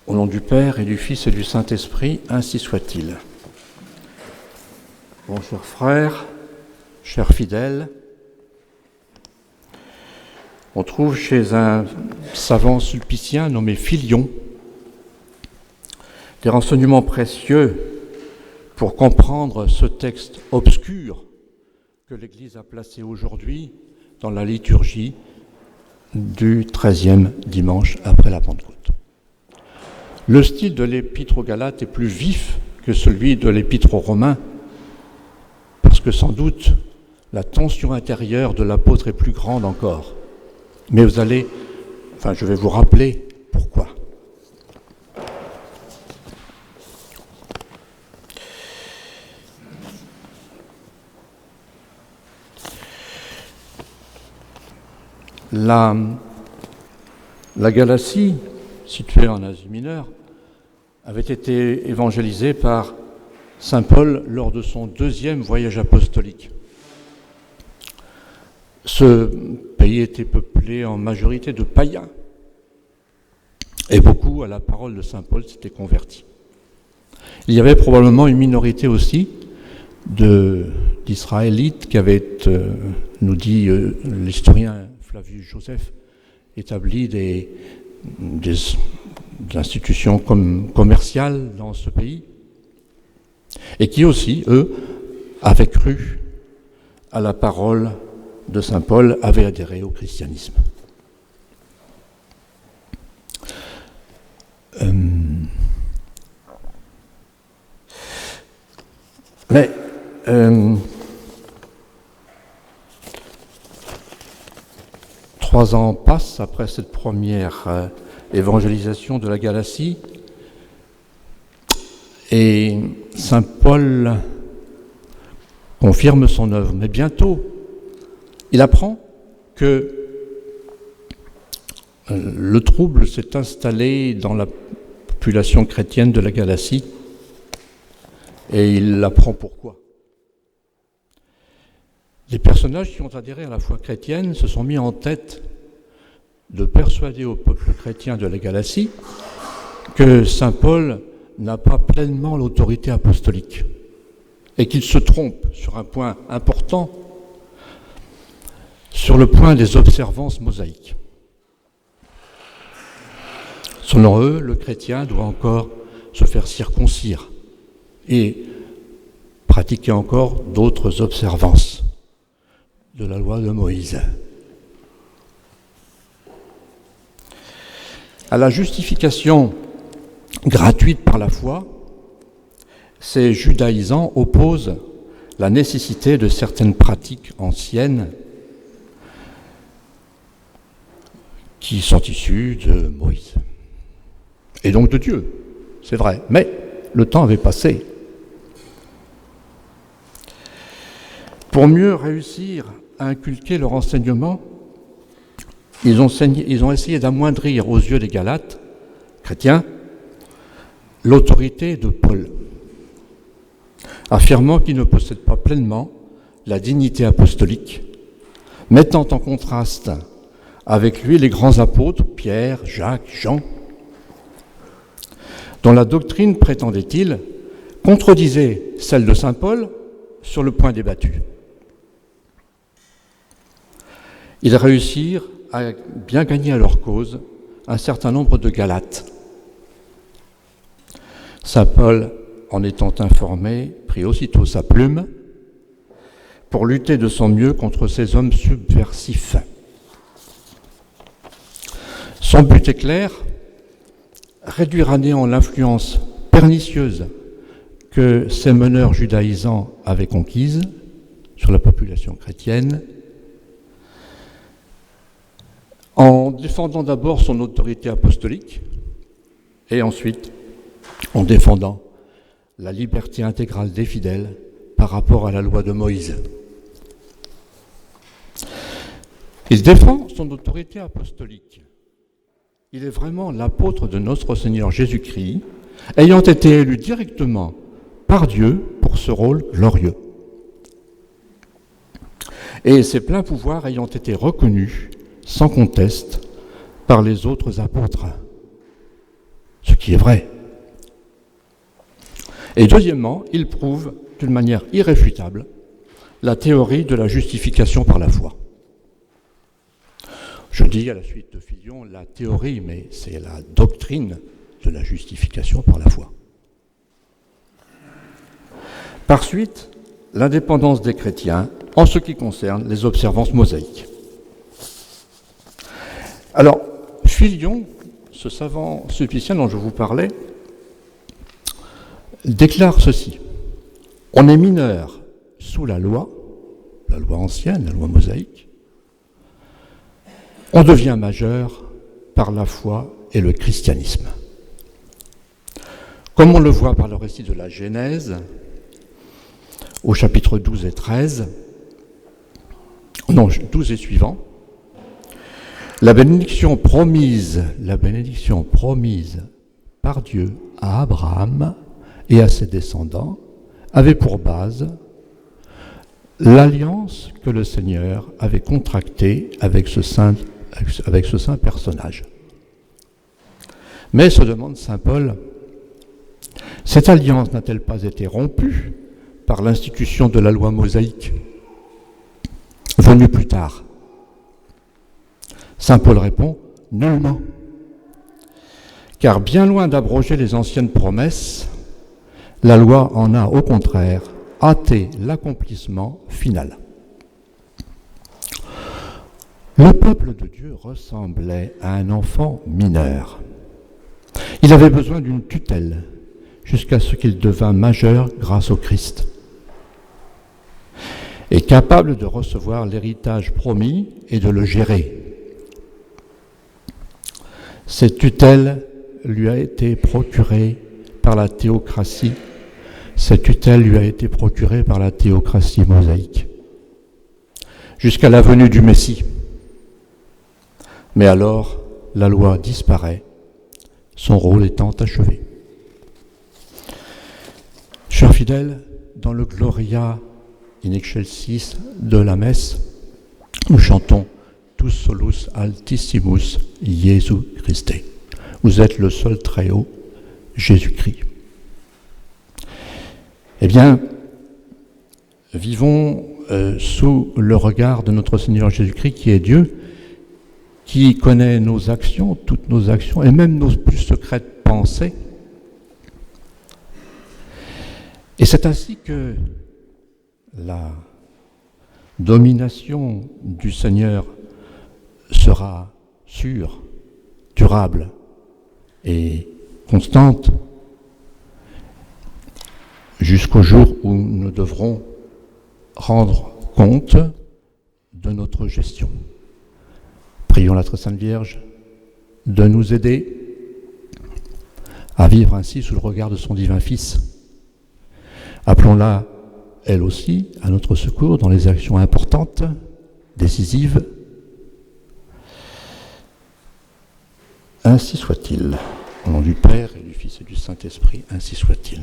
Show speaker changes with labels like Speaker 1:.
Speaker 1: Au nom du Père et du Fils et du Saint-Esprit, ainsi soit-il. Bon, chers frères, chers fidèles, on trouve chez un savant sulpicien nommé Philion des renseignements précieux pour comprendre ce texte obscur que l'Église a placé aujourd'hui dans la liturgie du 13e dimanche après la Pentecôte. Le style de l'Épître aux Galates est plus vif que celui de l'Épître aux Romains, parce que sans doute la tension intérieure de l'apôtre est plus grande encore. Mais je vais vous rappeler pourquoi. La Galatie, située en Asie mineure, avait été évangélisée par saint Paul lors de son 2e voyage apostolique. Ce pays était peuplé en majorité de païens, et beaucoup, à la parole de saint Paul, s'étaient convertis. Il y avait probablement une minorité aussi d'Israélites qui avaient, nous dit l'historien Flavius Joseph, établi des institutions commerciales dans ce pays, et qui aussi, eux, avaient cru à la parole de saint Paul, avaient adhéré au christianisme. Mais 3 ans passent après cette première évangélisation de la Galatie, et saint Paul confirme son œuvre. Mais bientôt, il apprend que le trouble s'est installé dans la population chrétienne de la Galatie, et il apprend pourquoi. Les personnages qui ont adhéré à la foi chrétienne se sont mis en tête de persuader au peuple chrétien de la Galatie que saint Paul n'a pas pleinement l'autorité apostolique et qu'il se trompe sur un point important, sur le point des observances mosaïques. Selon eux, le chrétien doit encore se faire circoncire et pratiquer encore d'autres observances de la loi de Moïse. À la justification gratuite par la foi, ces judaïsants opposent la nécessité de certaines pratiques anciennes qui sont issues de Moïse. Et donc de Dieu, c'est vrai, mais le temps avait passé. Pour mieux réussir à inculquer leur enseignement, ils ont essayé d'amoindrir aux yeux des Galates chrétiens l'autorité de Paul, affirmant qu'il ne possède pas pleinement la dignité apostolique, mettant en contraste avec lui les grands apôtres, Pierre, Jacques, Jean, dont la doctrine, prétendait-il, contredisait celle de saint Paul sur le point débattu. Ils réussirent à bien gagner à leur cause un certain nombre de Galates. Saint Paul, en étant informé, prit aussitôt sa plume pour lutter de son mieux contre ces hommes subversifs. Son but est clair, réduire à néant l'influence pernicieuse que ces meneurs judaïsants avaient conquise sur la population chrétienne, en défendant d'abord son autorité apostolique et ensuite en défendant la liberté intégrale des fidèles par rapport à la loi de Moïse. Il défend son autorité apostolique. Il est vraiment l'apôtre de notre Seigneur Jésus-Christ, ayant été élu directement par Dieu pour ce rôle glorieux. Et ses pleins pouvoirs ayant été reconnus sans conteste par les autres apôtres. ce qui est vrai. Et deuxièmement, il prouve d'une manière irréfutable la théorie de la justification par la foi. Je dis à la suite de Filion la théorie, mais c'est la doctrine de la justification par la foi. Par suite, l'indépendance des chrétiens en ce qui concerne les observances mosaïques. Alors, Filion, ce savant sulpicien dont je vous parlais, déclare ceci. On est mineur sous la loi ancienne, la loi mosaïque. On devient majeur par la foi et le christianisme. Comme on le voit par le récit de la Genèse, au chapitre 12 et 13, non, 12 et suivant, la bénédiction promise par Dieu à Abraham et à ses descendants avait pour base l'alliance que le Seigneur avait contractée avec ce saint personnage. Mais, se demande saint Paul, cette alliance n'a-t-elle pas été rompue par l'institution de la loi mosaïque, venue plus tard? Saint Paul répond, nullement. Car bien loin d'abroger les anciennes promesses, la loi en a au contraire hâté l'accomplissement final. Le peuple de Dieu ressemblait à un enfant mineur. Il avait besoin d'une tutelle jusqu'à ce qu'il devint majeur grâce au Christ et capable de recevoir l'héritage promis et de le gérer. Cette tutelle lui a été procurée par la théocratie. Cette tutelle lui a été procurée par la théocratie mosaïque, jusqu'à la venue du Messie. Mais alors, la loi disparaît, son rôle étant achevé. Chers fidèles, dans le Gloria in excelsis de la messe, nous chantons Tus solus altissimus Jesu Christe. Vous êtes le seul très haut, Jésus-Christ. Eh bien, vivons sous le regard de notre Seigneur Jésus-Christ qui est Dieu, qui connaît nos actions, toutes nos actions, et même nos plus secrètes pensées. Et c'est ainsi que la domination du Seigneur sera sûre, durable et constante jusqu'au jour où nous devrons rendre compte de notre gestion. Prions la Très Sainte Vierge de nous aider à vivre ainsi sous le regard de son divin Fils. Appelons-la, elle aussi, à notre secours dans les actions importantes, décisives. Ainsi soit-il. Au nom du Père et du Fils et du Saint-Esprit, ainsi soit-il.